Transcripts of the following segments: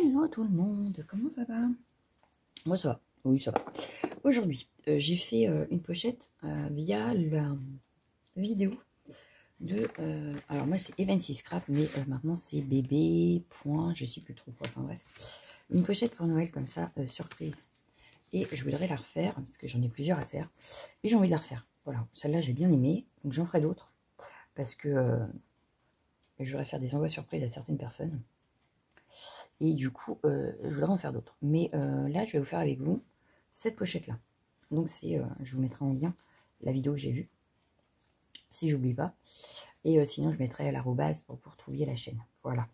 Hello tout le monde, comment ça va? Moi ça va, oui ça va. Aujourd'hui, j'ai fait une pochette via la vidéo de... alors moi c'est Evency Scrap, mais maintenant c'est bébé, point, je sais plus trop quoi, enfin bref. Une pochette pour Noël comme ça, surprise. Et je voudrais la refaire, parce que j'en ai plusieurs à faire. Et j'ai envie de la refaire, voilà. Celle-là j'ai bien aimé, donc j'en ferai d'autres. Parce que je voudrais faire des envois surprises à certaines personnes. Et du coup, je voudrais en faire d'autres. Mais là, je vais vous faire avec vous cette pochette-là. Donc, c'est, je vous mettrai en lien la vidéo que j'ai vue, si j'oublie pas. Et sinon, je mettrai à l'arrobase pour que vous retrouviez la chaîne. Voilà.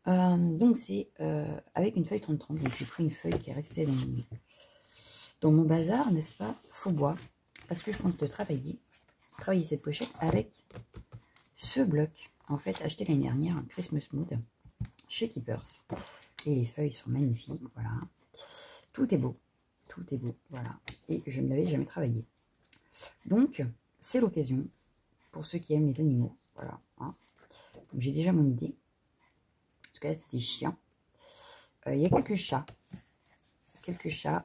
Donc, c'est avec une feuille 30-30. Donc, j'ai pris une feuille qui est restée dans mon bazar, n'est-ce pas? Faux bois. Parce que je compte le travailler cette pochette avec ce bloc. En fait, acheté l'année dernière, un Christmas Mood chez Keepers. Et les feuilles sont magnifiques, voilà. Tout est beau, voilà. Et je ne l'avais jamais travaillé. Donc, c'est l'occasion pour ceux qui aiment les animaux, voilà. Hein. Donc, j'ai déjà mon idée. Parce que là, c'est des chiens. Il y a quelques chats,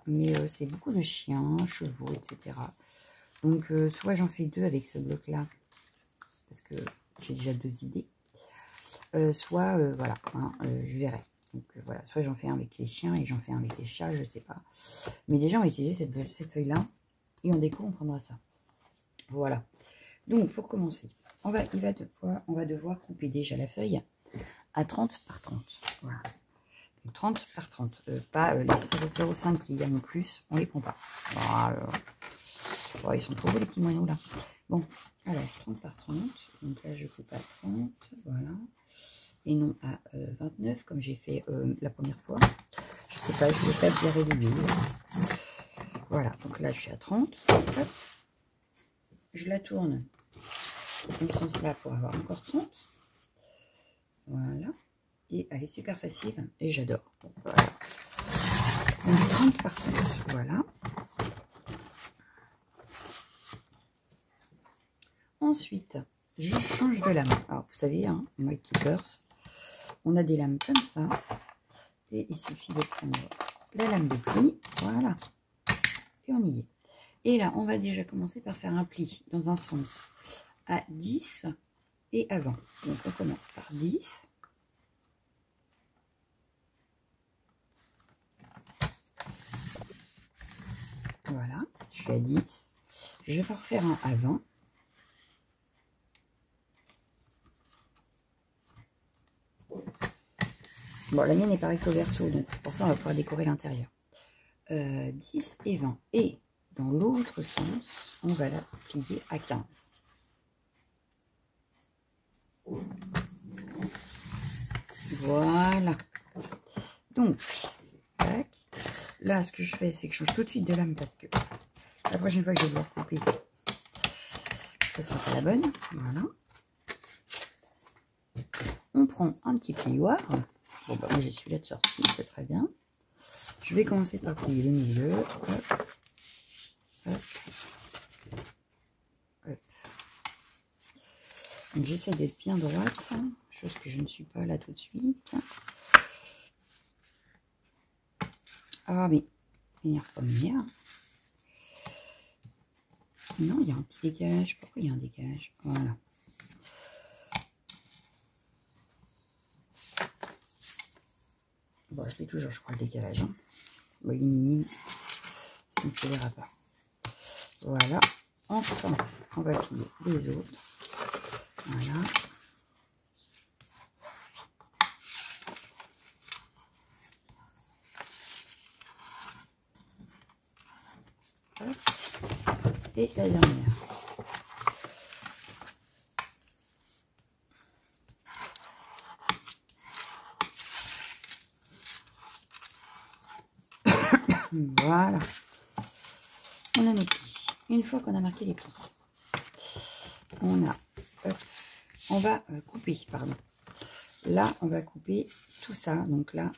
mais c'est beaucoup de chiens, chevaux, etc. Donc, soit j'en fais deux avec ce bloc-là, parce que j'ai déjà deux idées. Soit, voilà, hein, je verrai. Donc voilà, soit j'en fais un avec les chiens et j'en fais un avec les chats, je sais pas. Mais déjà, on va utiliser cette feuille-là. Et en déco, on prendra ça. Voilà. Donc, pour commencer, on va devoir couper déjà la feuille à 30 par 30. Voilà. Donc, 30 par 30. Pas les 0,05 qu'il y a non plus, on les prend pas. Voilà. Oh, ils sont trop beaux les petits moineaux là. Bon, alors 30 par 30. Donc là, je coupe à 30. Voilà. Et non à 29 comme j'ai fait la première fois. Je sais pas, je ne vais pas bien régulier. Voilà, donc là je suis à 30. Hop. Je la tourne dans ce sens-là pour avoir encore 30. Voilà. Et elle est super facile et j'adore. Voilà. Donc 30 par 30. Voilà. Ensuite, je change de lame. Alors vous savez, hein, moi Keepers, on a des lames comme ça. Et il suffit de prendre la lame de pli, voilà, et on y est. Et là, on va déjà commencer par faire un pli dans un sens à 10 et avant. Donc, on commence par 10. Voilà, je suis à 10. Je vais refaire un avant. Bon, la mienne est pas recto verso, donc pour ça, on va pouvoir décorer l'intérieur. 10 et 20. Et dans l'autre sens, on va la plier à 15. Voilà. Donc, tac. Là, ce que je fais, c'est que je change tout de suite de lame parce que la prochaine fois que je vais devoir couper, ça sera pas la bonne. Voilà. On prend un petit plioir. Bon, bah, moi, j'ai celui-là de sortie, c'est très bien. Je vais commencer par plier le milieu. Hop. Hop. Hop. Donc, j'essaie d'être bien droite, chose que je ne suis pas là tout de suite. Ah, mais venir première. Non, il y a un petit décalage. Pourquoi il y a un décalage? Voilà. Bon, je l'ai toujours, je crois, le décalage. Hein. Bon, il est minime. Ça ne se verra pas. Voilà. Enfin, on va plier les autres. Voilà. Hop. Et la dernière. Voilà. On a nos plis. Une fois qu'on a marqué les plis, on a... Hop, on va couper, pardon. Là, on va couper tout ça. Donc là,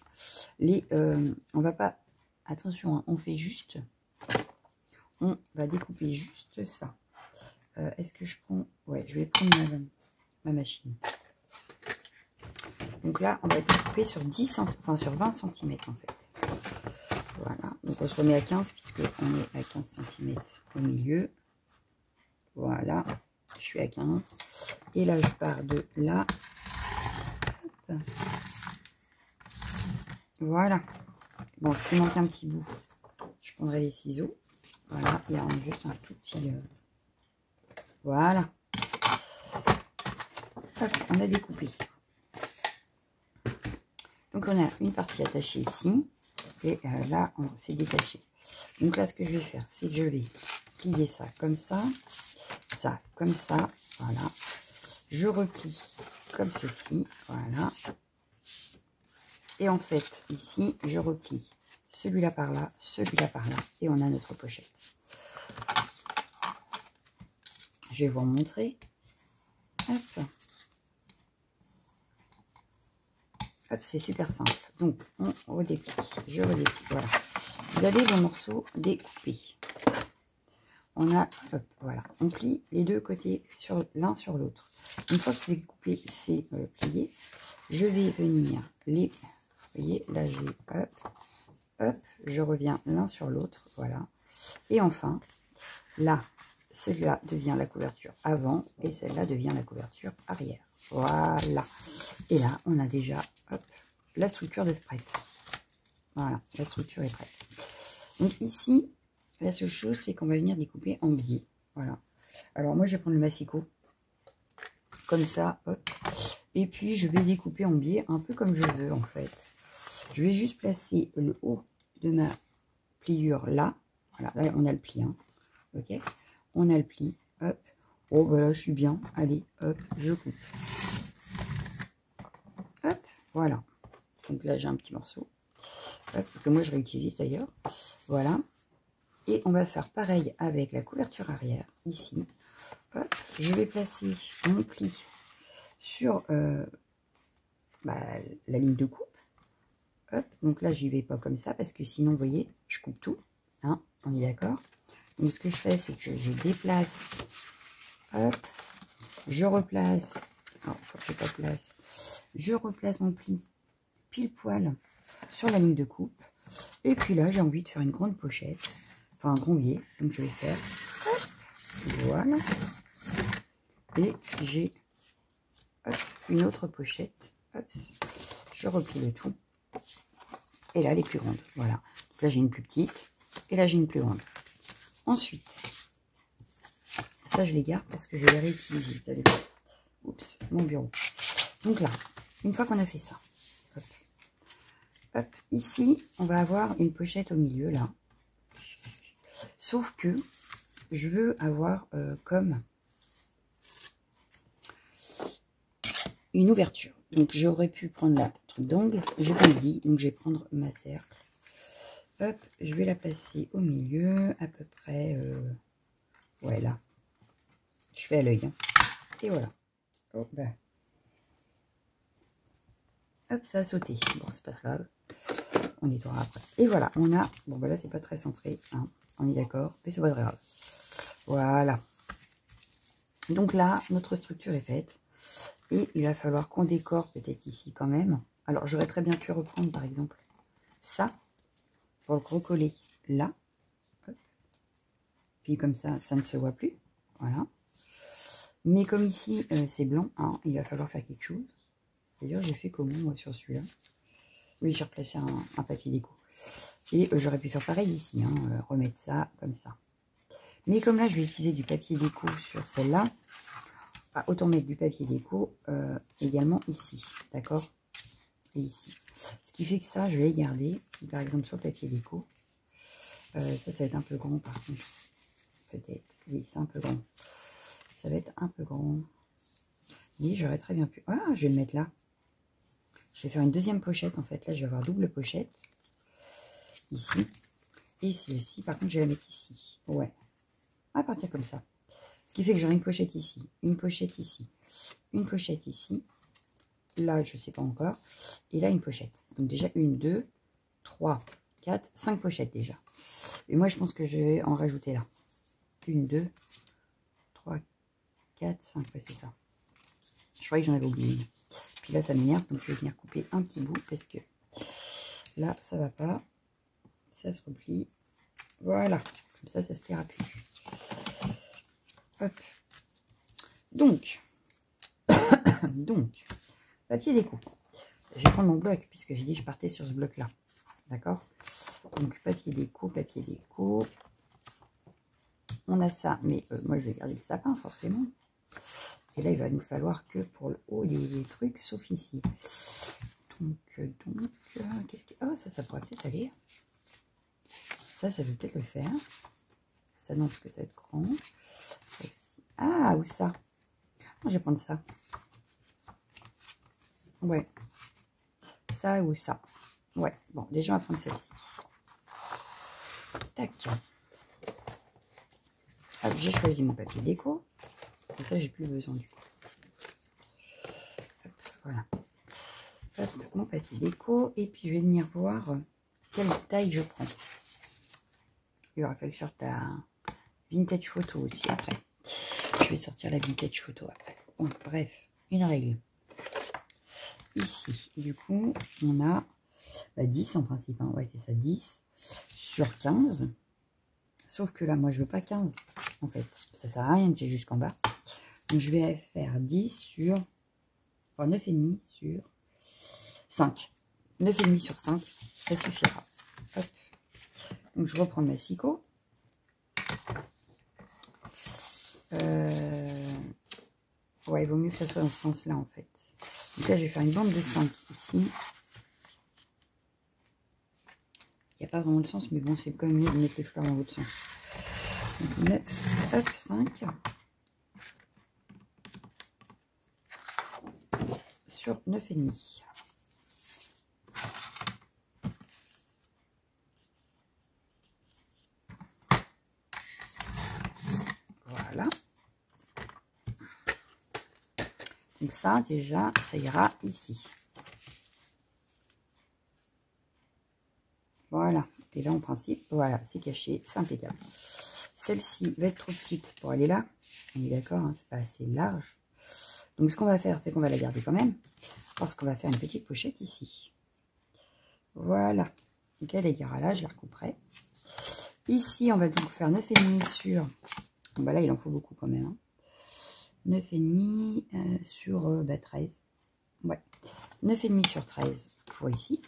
on va pas... Attention, hein, on fait juste... On va découper juste ça. Est-ce que je prends... Ouais, je vais prendre ma machine. Donc là, on va découper sur 10 cm, enfin sur 20 cm en fait. Voilà, donc on se remet à 15 puisque on est à 15 cm au milieu. Voilà, je suis à 15. Et là, je pars de là. Hop. Voilà. Bon, s'il manque un petit bout, je prendrai les ciseaux. Voilà, il y a juste un tout petit... Voilà. Hop, on a découpé. Donc, on a une partie attachée ici. Et là, on s'est détaché. Donc là, ce que je vais faire, c'est que je vais plier ça comme ça comme ça. Voilà. Je replie comme ceci. Voilà. Et en fait, ici, je replie celui-là par là, celui-là par là. Et on a notre pochette. Je vais vous remontrer. Hop. Hop, c'est super simple. Donc, on redéplie. Je redéplie. Voilà. Vous avez vos morceaux découpés. On a, hop, voilà. On plie les deux côtés l'un sur l'autre. Une fois que c'est découpé, c'est plié, je vais venir les... Vous voyez, là, j'ai hop, hop, je reviens l'un sur l'autre. Voilà. Et enfin, là, celui-là devient la couverture avant et celle-là devient la couverture arrière. Voilà. Et là, on a déjà hop, la structure de prête. Voilà, la structure est prête. Donc ici, la seule chose, c'est qu'on va venir découper en biais. Voilà. Alors moi, je vais prendre le massicot. Comme ça, hop. Et puis, je vais découper en biais un peu comme je veux, en fait. Je vais juste placer le haut de ma pliure là. Voilà, là, on a le pli. Hein. Ok. On a le pli. Hop. Oh, bah là, je suis bien. Allez, hop, je coupe. Hop, voilà. Donc là, j'ai un petit morceau. Hop, que moi, je réutilise d'ailleurs. Voilà. Et on va faire pareil avec la couverture arrière, ici. Hop, je vais placer mon pli sur la ligne de coupe. Hop, donc là, j'y vais pas comme ça, parce que sinon, vous voyez, je coupe tout. Hein, on est d'accord? Donc, ce que je fais, c'est que je déplace. Hop, je replace. Alors, je pas place. Je replace mon pli pile poil sur la ligne de coupe. Et puis là, j'ai envie de faire une grande pochette. Enfin, un grand biais. Donc, je vais faire. Hop, voilà. Et j'ai une autre pochette. Hop, je replie le tout. Et là, elle est plus grande. Voilà. Donc là, j'ai une plus petite. Et là, j'ai une plus grande. Ensuite, ça, je les garde parce que je vais les réutiliser. Vous allez voir. Oups, mon bureau. Donc là, une fois qu'on a fait ça, hop, hop, ici, on va avoir une pochette au milieu, là. Sauf que je veux avoir comme une ouverture. Donc, j'aurais pu prendre la truc d'angle. J'ai pas dit, donc je vais prendre ma cercle. Hop, je vais la placer au milieu, à peu près, ouais, là. Je fais à l'œil. Hein. Et voilà. Oh, bah. Hop, ça a sauté. Bon, c'est pas grave. On nettoiera après. Et voilà, on a... Bon, bah là, c'est pas très centré. Hein. On est d'accord. Mais c'est pas très grave. Voilà. Donc là, notre structure est faite. Et il va falloir qu'on décore peut-être ici quand même. Alors, j'aurais très bien pu reprendre, par exemple, ça. Pour le recoller là. Hop. Puis comme ça, ça ne se voit plus. Voilà. Mais comme ici, c'est blanc, hein, il va falloir faire quelque chose. D'ailleurs, j'ai fait comment, moi, sur celui-là? Oui, j'ai replacé un papier déco. Et j'aurais pu faire pareil ici, hein, remettre ça comme ça. Mais comme là, je vais utiliser du papier déco sur celle-là, autant mettre du papier déco également ici, d'accord? Et ici. Ce qui fait que ça, je vais les garder. Puis, par exemple, sur le papier déco, ça va être un peu grand, par contre. Peut-être. Oui, c'est un peu grand. Ça va être un peu grand. Et j'aurais très bien pu... Ah, je vais le mettre là. Je vais faire une deuxième pochette, en fait. Là, je vais avoir double pochette. Ici. Et celle-ci, par contre, je vais la mettre ici. Ouais. À partir comme ça. Ce qui fait que j'aurai une pochette ici. Une pochette ici. Une pochette ici. Là, je ne sais pas encore. Et là, une pochette. Donc, déjà, 1, 2, 3, 4, 5 pochettes déjà. Et moi, je pense que je vais en rajouter là. 1, 2, 3, 4, 5. Ouais, c'est ça. Je croyais que j'en avais oublié une. Puis là, ça m'énerve, donc je vais venir couper un petit bout parce que là, ça va pas. Ça se replie. Voilà, comme ça se pliera plus. Hop. Donc, papier déco. Je vais prendre mon bloc puisque j'ai dit que je partais sur ce bloc-là. D'accord? Donc, papier déco, papier déco. On a ça, mais moi, je vais garder le sapin, forcément. Et là, il va nous falloir que pour le haut, les trucs, sauf ici. Donc, qu'est-ce que... Oh, ça pourrait peut-être aller. Ça veut peut-être le faire. Ça, non, parce que ça va être grand. Ça aussi. Ah, où ça? Je vais prendre ça. Ouais. Ça ou ça. Ouais. Bon, déjà, on va prendre celle-ci. Tac. Hop, j'ai choisi mon papier déco. Comme ça, j'ai plus besoin du coup. Hop, voilà. Hop, mon papier déco. Et puis, je vais venir voir quelle taille je prends. Il aura fallu que je sorte la vintage photo aussi après. Je vais sortir la vintage photo après. Bon, bref, une règle. Ici, du coup, on a 10 en principe. Hein. Ouais, c'est ça, 10 sur 15. Sauf que là, moi, je veux pas 15. En fait, ça sert à rien que j'ai jusqu'en bas. Donc, je vais faire 10 sur... Enfin, 9,5 sur 5. 9,5 sur 5, ça suffira. Hop. Donc, je reprends le massicot. Ouais, il vaut mieux que ça soit dans ce sens-là, en fait. Donc là, je vais faire une bande de 5 ici. Il n'y a pas vraiment de sens, mais bon, c'est quand même mieux de mettre les fleurs dans l'autre sens. Donc 9, hop, 5. Sur 9,5. Voilà. Donc ça, déjà, ça ira ici. Voilà. Et là, en principe, voilà, c'est caché, c'est impeccable. Celle-ci va être trop petite pour aller là. On est d'accord, hein, c'est pas assez large. Donc, ce qu'on va faire, c'est qu'on va la garder quand même. Parce qu'on va faire une petite pochette ici. Voilà. Donc, elle ira là, je la recouperai. Ici, on va donc faire 9,5 sur... Bon, bah là, il en faut beaucoup quand même. Hein. 9,5 sur 13. Ouais. 9,5 sur 13 pour ici.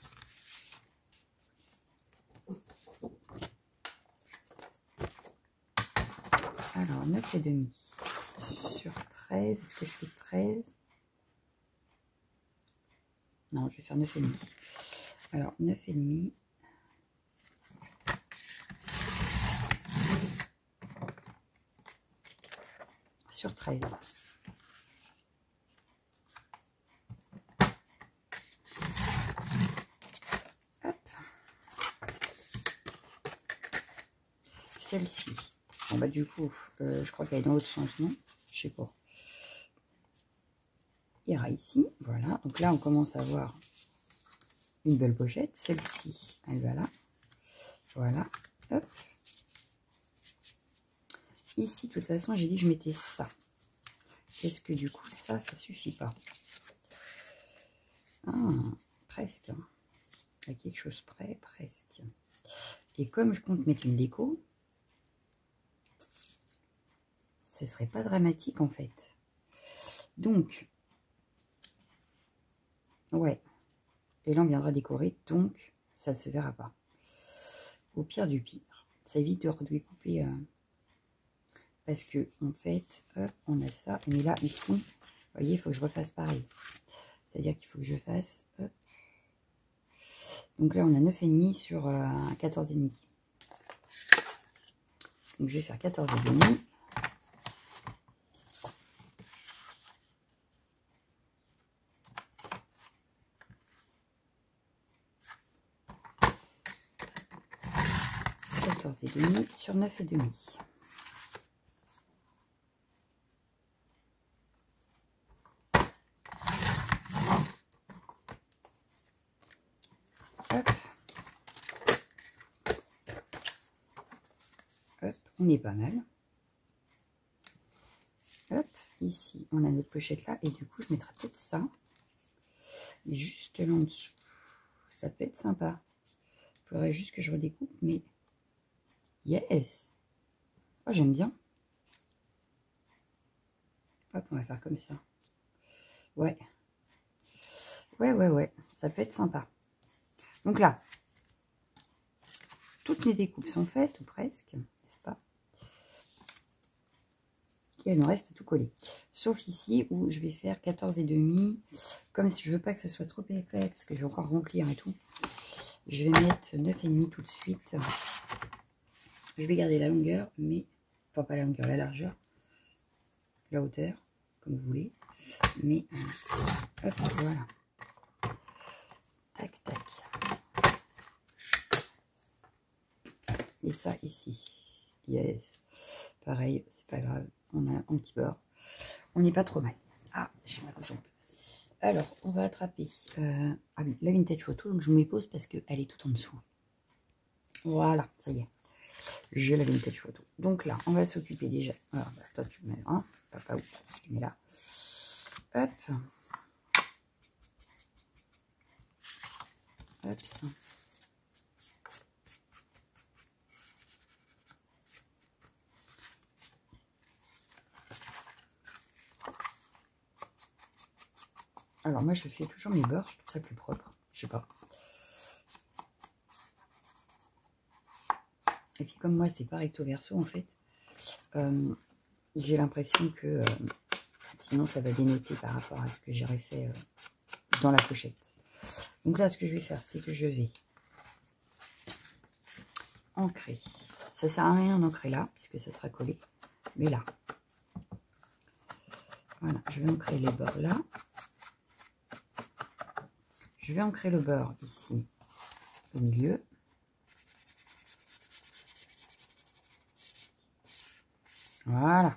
Alors, 9,5 sur 13. Est-ce que je fais 13? Non, je vais faire 9,5. Alors, 9,5. Sur 13. Hop. Celle-ci. Bon, bah, du coup, je crois qu'elle est dans l'autre sens, non? Je sais pas. Il ira ici. Voilà. Donc là, on commence à voir une belle pochette. Celle-ci, elle va là. Voilà. Hop. Ici, de toute façon, j'ai dit que je mettais ça. Est-ce que du coup, ça suffit pas? Ah, presque. À quelque chose près, presque. Et comme je compte mettre une déco, ce serait pas dramatique en fait. Donc, ouais. Et là, on viendra décorer, donc ça ne se verra pas. Au pire du pire. Ça évite de redécouper. Parce que, en fait, hop, on a ça. Mais là, ici, vous voyez, il faut que je refasse pareil. C'est-à-dire qu'il faut que je fasse... Hop. Donc là, on a 9,5 sur 14,5. Donc, je vais faire 14,5. Et demi sur 9,5. Hop. Hop, on est pas mal. Hop, ici, on a notre pochette là. Et du coup, je mettrai peut-être ça. Et juste là en dessous. Ça peut être sympa. Il faudrait juste que je redécoupe, mais... Yes! Oh, j'aime bien. Hop, on va faire comme ça. Ouais. Ouais. Ça peut être sympa. Donc là, toutes les découpes sont faites, ou presque, n'est-ce pas? Et il me reste tout collé. Sauf ici, où je vais faire 14,5. Comme si je veux pas que ce soit trop épais, parce que je vais encore remplir et tout. Je vais mettre 9,5 tout de suite. Je vais garder la longueur, mais... Enfin, pas la longueur, la largeur. La hauteur, comme vous voulez. Mais, hop, voilà. Tac, tac. Et ça, ici. Yes. Pareil, c'est pas grave. On a un petit bord. On n'est pas trop mal. Ah, j'ai mal aux jambes. Alors, on va attraper... ah oui, la vintage photo. Donc, je me pose parce qu'elle est tout en dessous. Voilà, ça y est. J'ai la vintage photo. Donc là, on va s'occuper déjà. Alors, bah, toi, tu mets là. Papa, tu mets là. Hop. Hop. Alors, moi, je fais toujours mes bords. Je trouve ça plus propre. Je sais pas. Et puis, comme moi, c'est pas recto verso, en fait, j'ai l'impression que sinon, ça va dénoter par rapport à ce que j'aurais fait dans la pochette. Donc là, ce que je vais faire, c'est que je vais ancrer. Ça sert à rien d'ancrer là, puisque ça sera collé. Mais là. Voilà, je vais ancrer les bords là. Je vais ancrer le bord ici, au milieu. Voilà.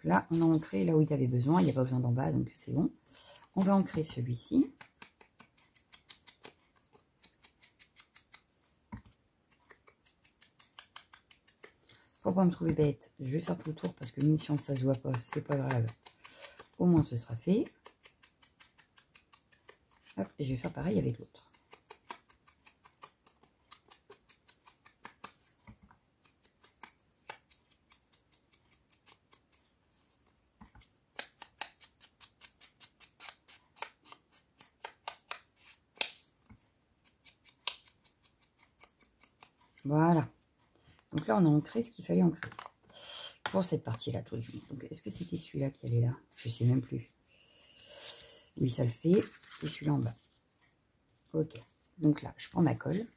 Là, on a ancré là où il avait besoin. Il n'y a pas besoin d'en bas, donc c'est bon. On va ancrer celui-ci. Pour pas me trouver bête, je vais faire tout le tour parce que même si ça se voit pas, c'est pas grave. Au moins, ce sera fait. Hop, et je vais faire pareil avec l'autre. Voilà. Donc là, on a ancré ce qu'il fallait ancrer. Pour cette partie-là, tout du moins. Donc, est-ce que c'était celui-là qui allait là? Je sais même plus. Oui, ça le fait. Et celui-là en bas. Ok. Donc là, je prends ma colle.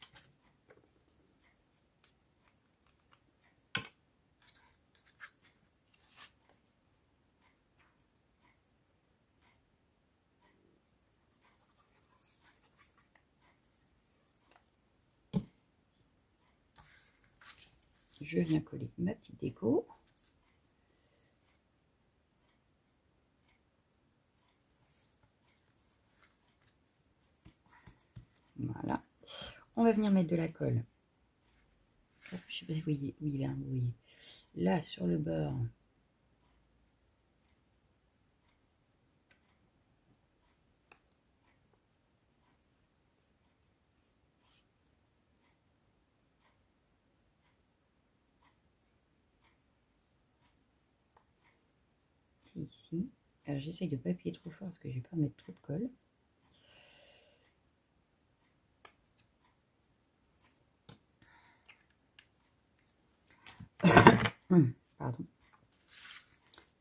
Je viens coller ma petite déco. Voilà. On va venir mettre de la colle. Je ne sais pas si vous voyez. Oui, là, vous voyez. Là, sur le bord. Et ici. Alors, j'essaye de ne pas appuyer trop fort parce que j'ai peur de mettre trop de colle. Pardon.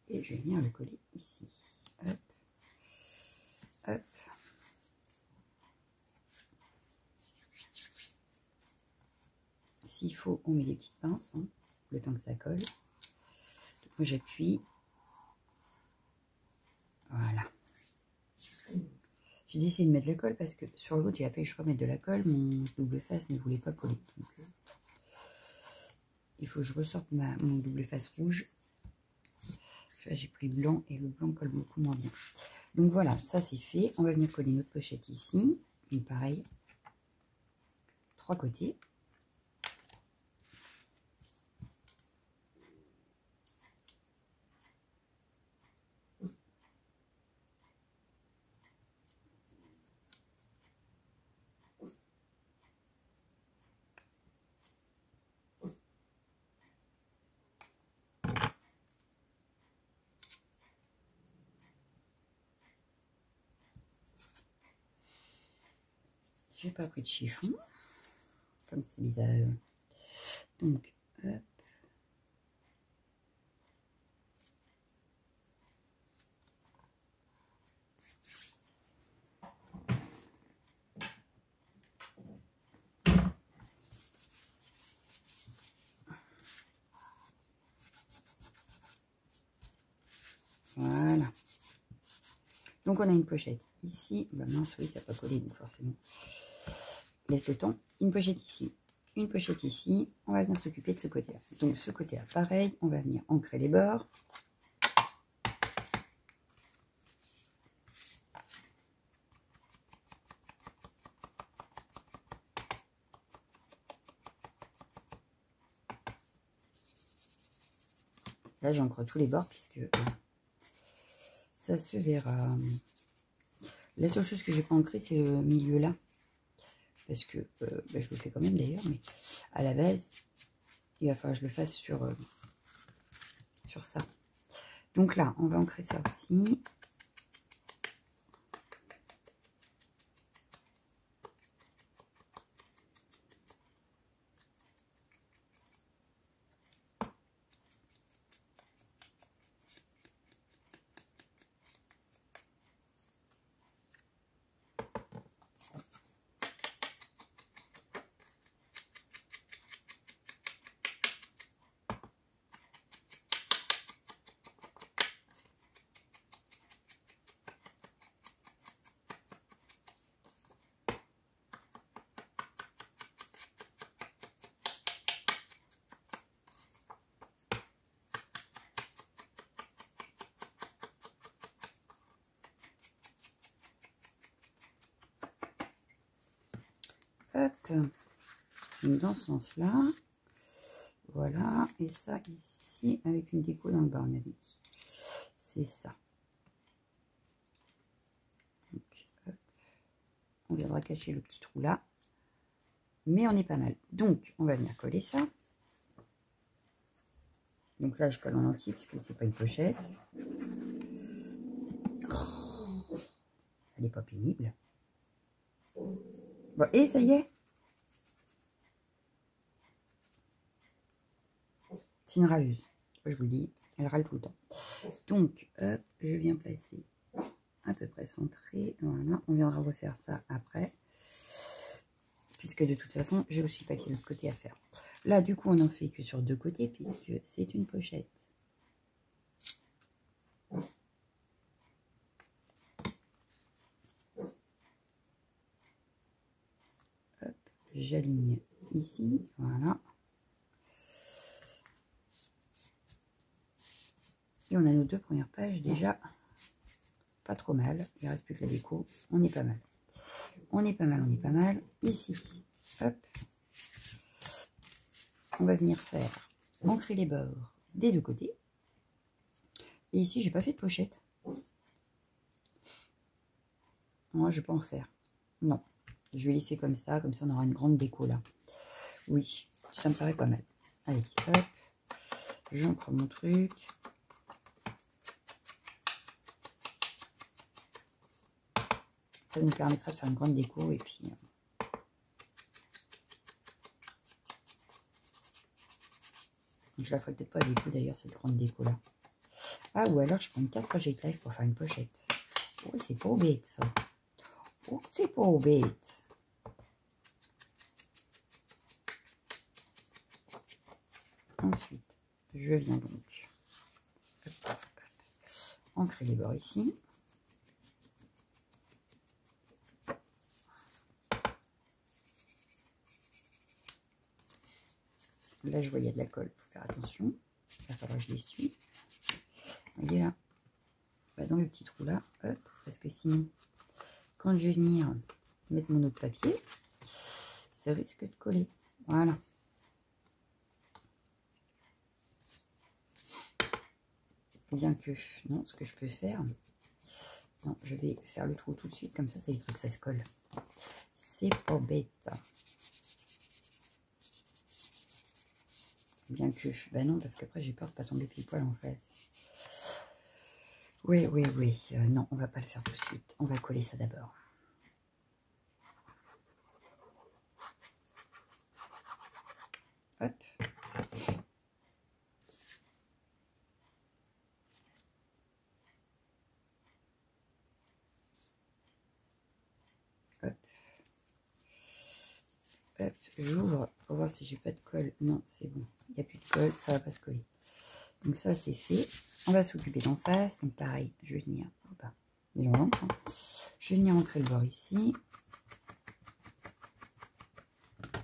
Et je vais venir le coller ici. Hop. Hop. S'il faut, on met des petites pinces, hein, le temps que ça colle. Donc, moi, j'appuie. Voilà. J'ai décidé de mettre de la colle parce que sur l'autre, il a fallu que je remette de la colle. Mon double face ne voulait pas coller. Donc, il faut que je ressorte mon double face rouge. Là, j'ai pris le blanc et le blanc colle beaucoup moins bien. Donc voilà, ça c'est fait. On va venir coller notre pochette ici. Donc pareil, 3 côtés. j'ai pas pris de chiffon, comme c'est bizarre. Donc, hop. Voilà. Donc, on a une pochette ici. Bah mince, oui, ça n'a pas collé, donc forcément. Laisse le temps. Une pochette ici. Une pochette ici. On va venir s'occuper de ce côté-là. Donc, ce côté-là, pareil. On va venir ancrer les bords. Là, j'ancre tous les bords puisque ça se verra. La seule chose que je n'ai pas ancrée, c'est le milieu là. Parce que bah, je le fais quand même d'ailleurs, mais à la base, il va falloir que je le fasse sur ça. Donc là, on va ancrer ça aussi. Hop, donc dans ce sens-là, voilà, et ça ici avec une déco dans le bas, on avait dit. C'est ça. Donc, hop, on viendra cacher le petit trou là, mais on est pas mal. Donc, on va venir coller ça. Donc là, je colle en entier puisque c'est pas une pochette. Oh, elle n'est pas pénible. Bon, et ça y est. C'est une râleuse. Je vous le dis, elle râle tout le temps. Donc, hop, je viens placer à peu près centré. Voilà, on viendra refaire ça après. Puisque de toute façon, j'ai aussi le papier de l'autre côté à faire. Là, du coup, on n'en fait que sur deux côtés puisque c'est une pochette. Hop, j'aligne ici, voilà. Et on a nos deux premières pages déjà pas trop mal. Il ne reste plus que la déco. On est pas mal. On est pas mal, on est pas mal. Ici, hop. On va venir faire ancrer les bords des deux côtés. Et ici, j'ai pas fait de pochette. Moi, je vais pas en faire. Non. Je vais laisser comme ça on aura une grande déco là. Oui, ça me paraît pas mal. Allez, hop. J'ancre mon truc. Ça nous permettra de faire une grande déco et puis... je la ferai peut-être pas avec vous d'ailleurs, cette grande déco là. Ah, ou alors je prends une carte Project Life pour faire une pochette. Oh, c'est pas bête ça. Oh, c'est pas bête. Ensuite, je viens donc ancrer les bords ici. Là, je vois, il y a de la colle, il faut faire attention. Il va falloir que je l'essuie. Vous voyez là, dans le petit trou là, hop, parce que sinon, quand je vais venir mettre mon autre papier, ça risque de coller. Voilà. Bien que, non, ce que je peux faire, non, je vais faire le trou tout de suite, comme ça évitera que ça se colle. C'est pas bête. Bien que, bah non, parce qu'après j'ai peur de pas tomber pile poil en face. Oui, oui, oui. Non, on va pas le faire tout de suite. On va coller ça d'abord. Hop, j'ouvre pour voir si j'ai pas de colle. Non, c'est bon. Il n'y a plus de colle, ça va pas se coller. Donc ça, c'est fait. On va s'occuper d'en face. Donc pareil, je vais venir... Je vais venir ancrer le bord ici.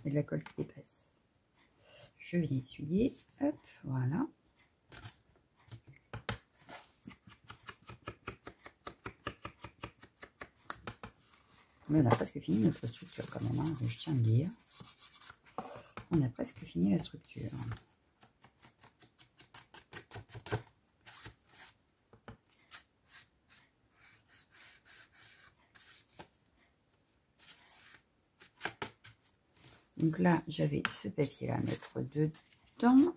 Il y a de la colle qui dépasse. Je viens essuyer. Hop, voilà. Mais on a presque fini notre structure quand même, hein, je tiens à le dire. On a presque fini la structure. Donc là, j'avais ce papier-là à mettre dedans.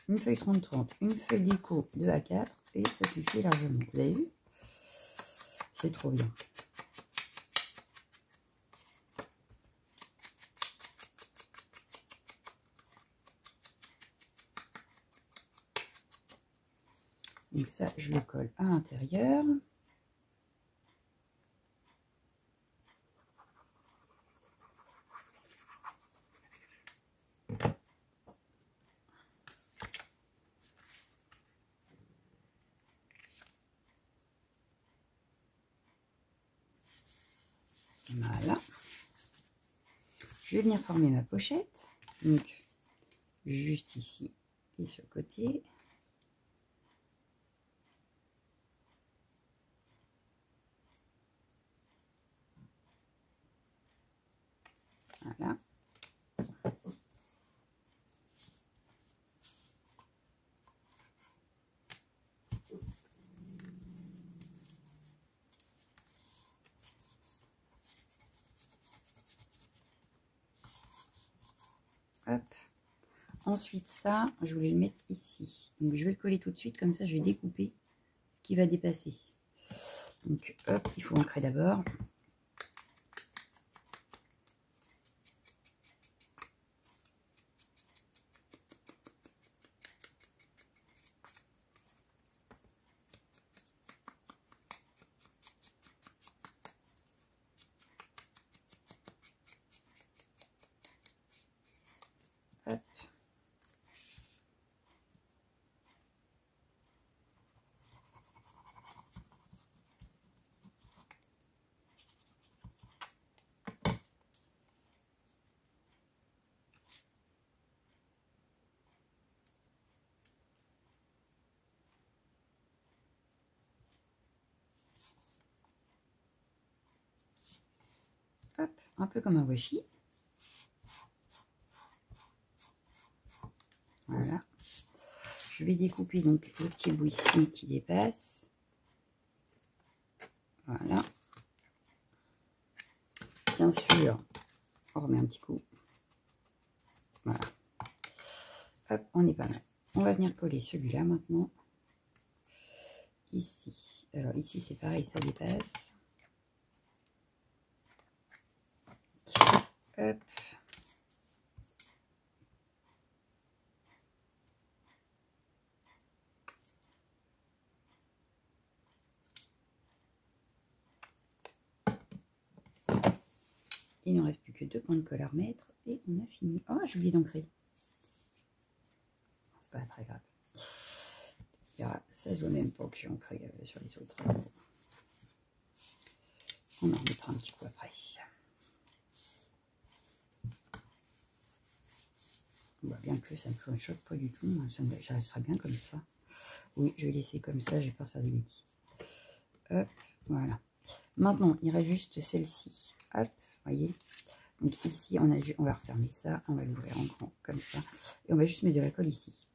Une feuille 30-30, une feuille déco de A4 et ça suffit largement. Vous avez vu? C'est trop bien. Donc ça, je le colle à l'intérieur. Voilà. Je vais venir former ma pochette. Donc, juste ici et ce côté. Voilà. Hop. Ensuite, ça, je voulais le mettre ici. Donc, je vais le coller tout de suite. Comme ça, je vais découper ce qui va dépasser. Donc, hop, il faut ancrer d'abord. Hop. Hop, un peu comme un washi. Voilà. Je vais découper donc le petit bout ici qui dépasse. Voilà. Bien sûr, on remet un petit coup. Voilà. Hop, on est pas mal. On va venir coller celui-là maintenant. Ici. Alors ici c'est pareil, ça dépasse. Hop. Il ne reste plus que 2 points de colle à remettre et on a fini. Oh, j'ai oublié d'ancrer. C'est pas très grave. Ça se voit même pas que j'ai ancré sur les autres. On en remettra un petit coup après. On voit bien que ça ne me choque pas du tout. Ça restera bien comme ça. Oui, je vais laisser comme ça. J'ai peur de faire des bêtises. Hop, voilà. Maintenant, il reste juste celle-ci. Hop, voyez. Donc ici, on va refermer ça. On va l'ouvrir en grand comme ça. Et on va juste mettre de la colle ici.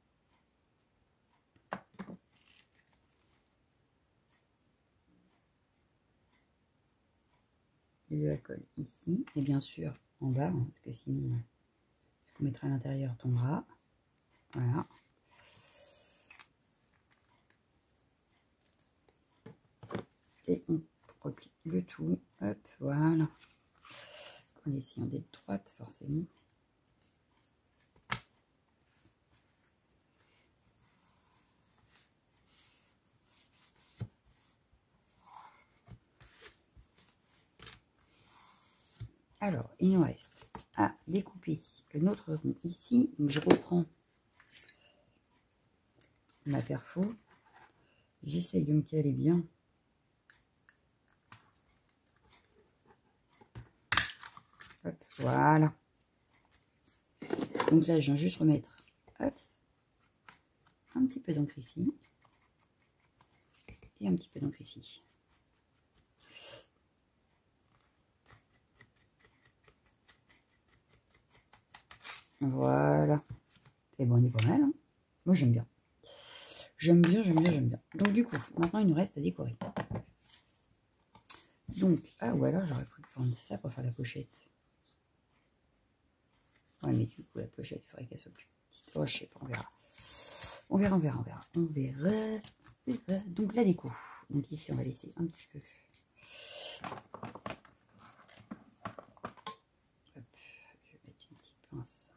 De la colle ici. Et bien sûr, en bas. Hein, parce que sinon, ce qu'on mettra à l'intérieur tombera. Voilà. Et on replie le tout. Hop, voilà. En essayant d'être droite, forcément. Alors, il nous reste à découper notre rond ici. Donc, je reprends ma perfo. J'essaye de me caler bien. Hop, voilà. Donc là, je viens juste remettre hop, un petit peu d'encre ici. Et un petit peu d'encre ici. Voilà. Et bon, on est pas mal. Hein. Moi, j'aime bien. J'aime bien, j'aime bien, j'aime bien. Donc, du coup, maintenant, il nous reste à décorer. Donc, ah, ou alors, j'aurais pu prendre ça pour faire la pochette. Ouais, mais du coup, la pochette, il faudrait qu'elle soit plus petite. Oh, je sais pas, on verra. On verra, on verra, on verra. On verra. Donc, la déco. Donc, ici, on va laisser un petit peu. Hop, je vais mettre une petite pince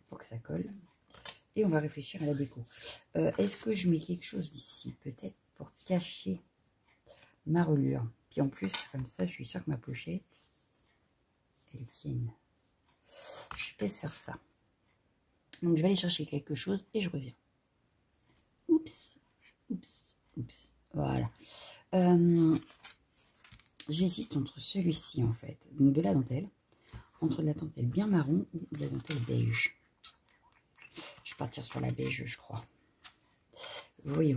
pour que ça colle. Et on va réfléchir à la déco. Est-ce que je mets quelque chose d'ici? Peut-être pour cacher ma reliure. Puis en plus, comme ça, je suis sûre que ma pochette, elle tienne. Je vais peut-être faire ça. Donc, je vais aller chercher quelque chose et je reviens. Oups, oups, oups. Voilà. J'hésite entre celui-ci, en fait. Donc, de la dentelle. Entre de la dentelle bien marron ou de la dentelle beige. Je vais partir sur la beige, je crois. Voyez,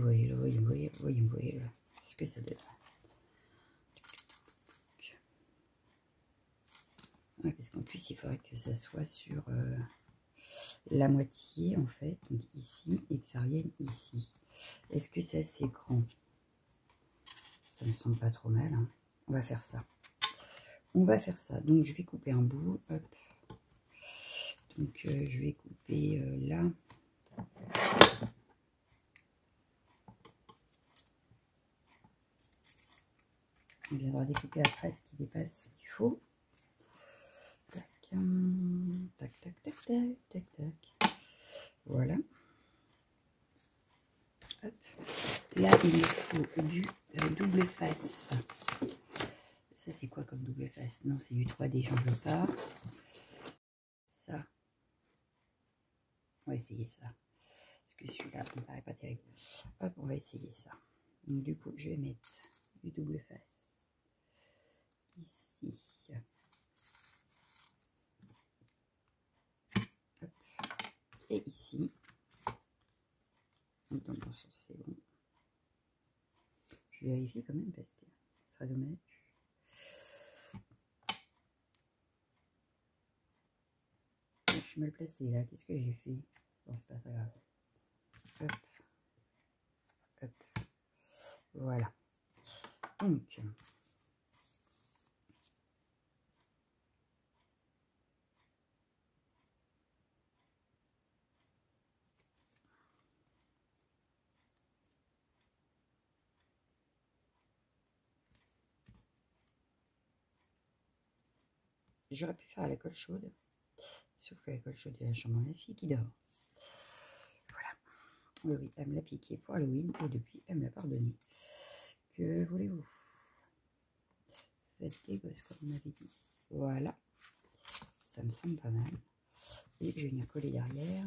ce que ça donne. Ouais, parce qu'en plus, il faudrait que ça soit sur la moitié, en fait. Donc ici, et que ça revienne ici. Est-ce que c'est assez grand? Ça me semble pas trop mal. Hein. On va faire ça. On va faire ça. Donc, je vais couper un bout. Hop. Donc, je vais couper là. On viendra découper après ce qui dépasse ce qu'il faut. Tac, tac, tac, tac, tac, tac, tac. Voilà. Hop. Là, il me faut du double face. Ça, c'est quoi comme double face? Non, c'est du 3D, j'en veux pas. Ça. On va essayer ça. Parce que celui-là, il me paraît pas terrible. Hop, on va essayer ça. Donc, du coup, je vais mettre du double face. Ici. Hop. Et ici. Donc, dans le bon sens, c'est bon. Je vérifie quand même parce que ce serait dommage. Je suis mal placée là. Qu'est-ce que j'ai fait? Bon, c'est pas très grave. Hop. Hop. Voilà. Donc. J'aurais pu faire à la colle chaude. Sauf que la colle chaude, il y a la chambre de la fille qui dort. Voilà. Oui, oui, elle me l'a piqué pour Halloween et depuis, elle me l'a pardonné. Que voulez-vous? Faites des gosses, comme on m'avait dit. Voilà. Ça me semble pas mal. Et je vais venir coller derrière.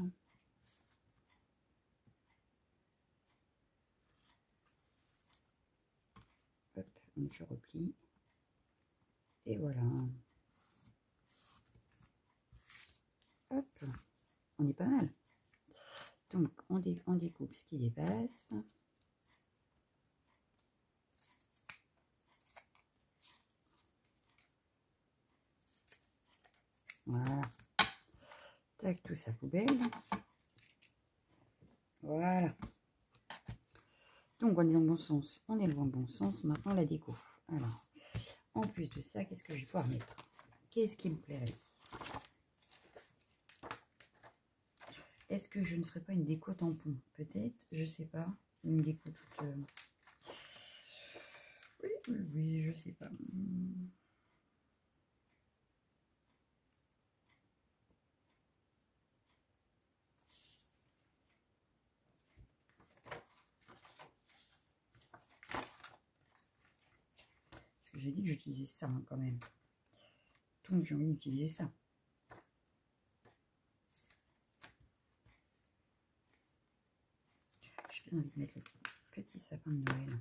Hop, donc je replie. Et voilà. Hop, on est pas mal. Donc, on découpe ce qui dépasse. Voilà. Tac, tout ça poubelle. Voilà. Donc, on est dans le bon sens. On est dans le bon sens. Maintenant, la déco. Alors, en plus de ça, qu'est-ce que je vais pouvoir mettre? Qu'est-ce qui me plairait? Est-ce que je ne ferai pas une déco tampon? Peut-être, je sais pas. Une déco toute... Oui, je sais pas. j'ai dit que j'utilisais ça hein, quand même. Donc j'ai envie d'utiliser ça. J'ai bien envie de mettre le petit sapin de Noël.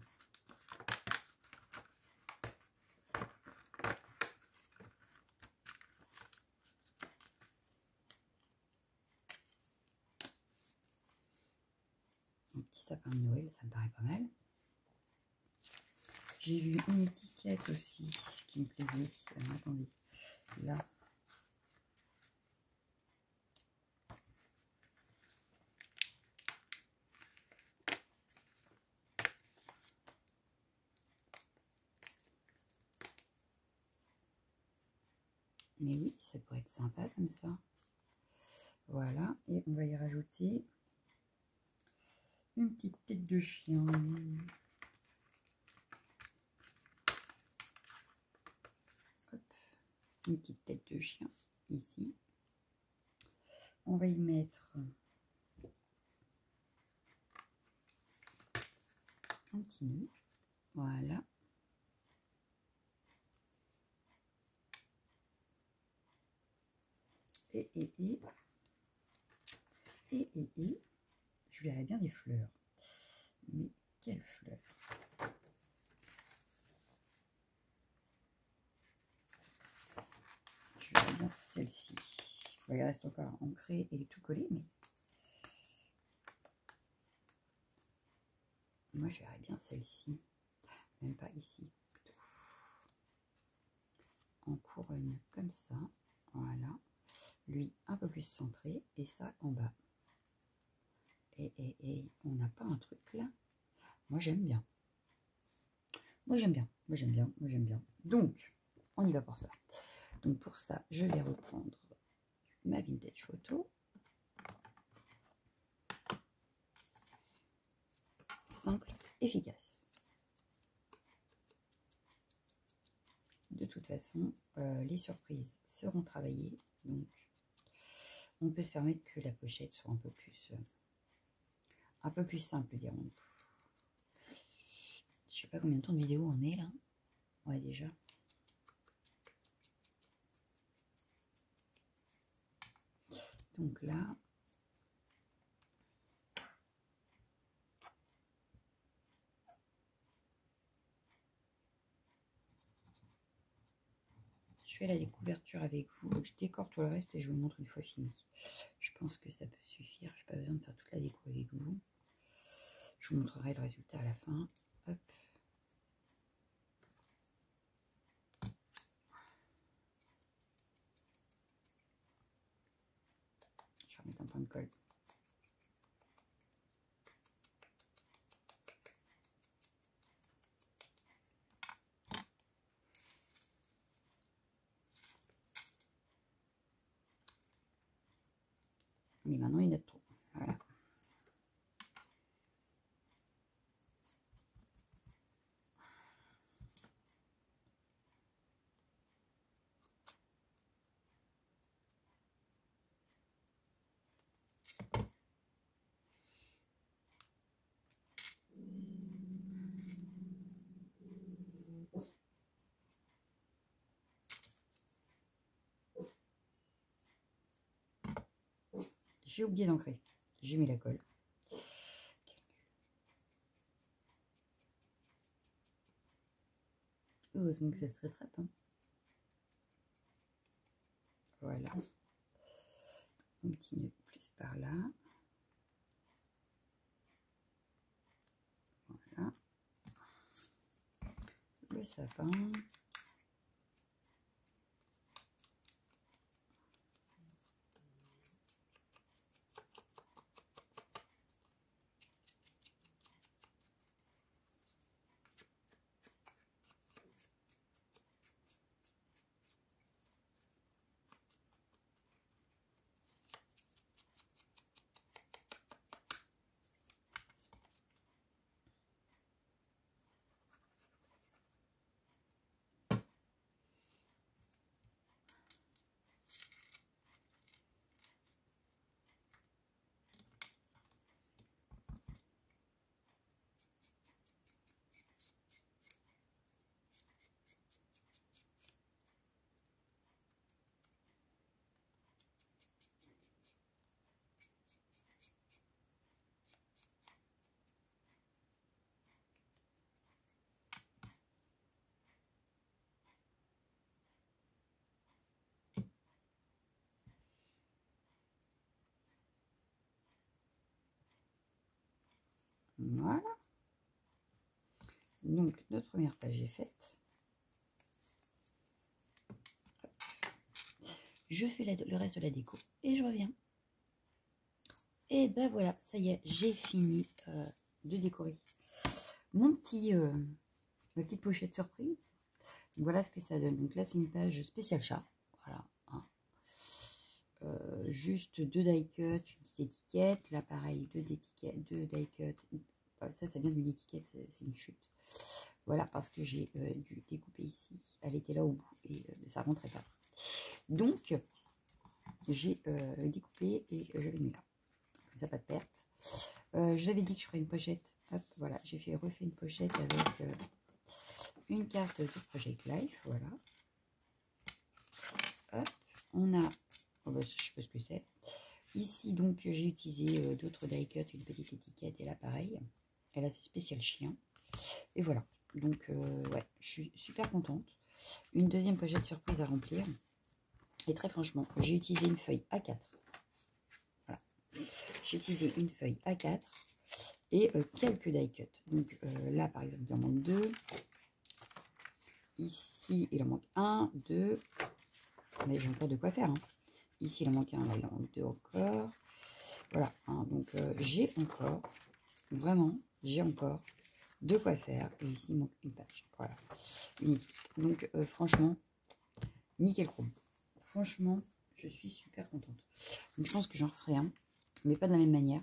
Un petit sapin de Noël, ça me paraît pas mal. J'ai vu une étiquette aussi qui me plaisait. Attendez, là. Mais oui, ça pourrait être sympa comme ça. Voilà, et on va y rajouter une petite tête de chien. Hop, une petite tête de chien ici. On va y mettre un petit nœud. Voilà. Et, je verrais bien des fleurs. Mais quelles fleurs? Je verrais bien celle-ci. Elle reste encore ancrée et tout collé, mais moi je verrais bien celle-ci. Même pas ici, plutôt. En couronne comme ça. Voilà. Lui un peu plus centré et ça en bas. Et on n'a pas un truc là. Moi j'aime bien. Moi j'aime bien. Moi j'aime bien. Moi j'aime bien. Donc on y va pour ça. Donc pour ça je vais reprendre ma vintage photo. Simple, efficace. De toute façon, les surprises seront travaillées. Donc on peut se permettre que la pochette soit un peu plus simple, dirons-nous. Je sais pas combien de temps de vidéo on est là. Ouais, déjà. Donc là, je fais la découverture avec vous. Je décore tout le reste et je vous le montre une fois fini. Je pense que ça peut suffire. Je n'ai pas besoin de faire toute la déco avec vous. Je vous montrerai le résultat à la fin. Hop. Je vais remettre un point de colle. Mais maintenant, il y en a trop. Voilà. J'ai oublié d'ancrer. J'ai mis la colle. Heureusement que ça se rattrape. Hein. Voilà. Un petit nœud plus par là. Voilà. Le sapin. Voilà. Donc, notre première page est faite. Je fais le reste de la déco et je reviens. Et ben voilà, ça y est, j'ai fini de décorer mon petit, ma petite pochette surprise. Donc, voilà ce que ça donne. Donc là, c'est une page spéciale chat. Voilà. Hein. Juste 2 die cuts, une petite étiquette. Là, pareil, 2 die cuts. Ça vient d'une étiquette, c'est une chute. Voilà, parce que j'ai dû découper ici. Elle était là au bout et ça rentrait pas. Donc, j'ai découpé et je l'ai mis là. Comme ça, pas de perte. Je vous avais dit que je ferais une pochette. Hop, voilà, j'ai refait une pochette avec une carte de Project Life. Voilà. Hop, on a... Oh bah, je sais pas ce que c'est. Ici, donc, j'ai utilisé d'autres die cuts, une petite étiquette et là, pareil. Elle a ses spéciales chiens. Et voilà. Donc, ouais, je suis super contente. Une deuxième pochette surprise à remplir. Et très franchement, j'ai utilisé une feuille A4. Voilà. J'ai utilisé une feuille A4 et quelques die cuts. Donc, là, par exemple, il en manque 2. Ici, il en manque 1, 2. Mais j'ai encore de quoi faire. Hein. Ici, il en manque 1, là, il en manque 2 encore. Voilà. Hein, donc, j'ai encore, vraiment, j'ai encore de quoi faire. Et ici, il manque une page. Voilà. Donc, franchement, nickel chrome. Franchement, je suis super contente. Donc, je pense que j'en referai un, mais pas de la même manière.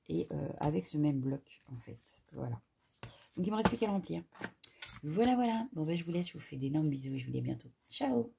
Et avec ce même bloc, en fait. Voilà. Donc, il me reste plus qu'à le remplir. Voilà, voilà. Bon, ben, je vous laisse. Je vous fais d'énormes bisous et je vous dis à bientôt. Ciao!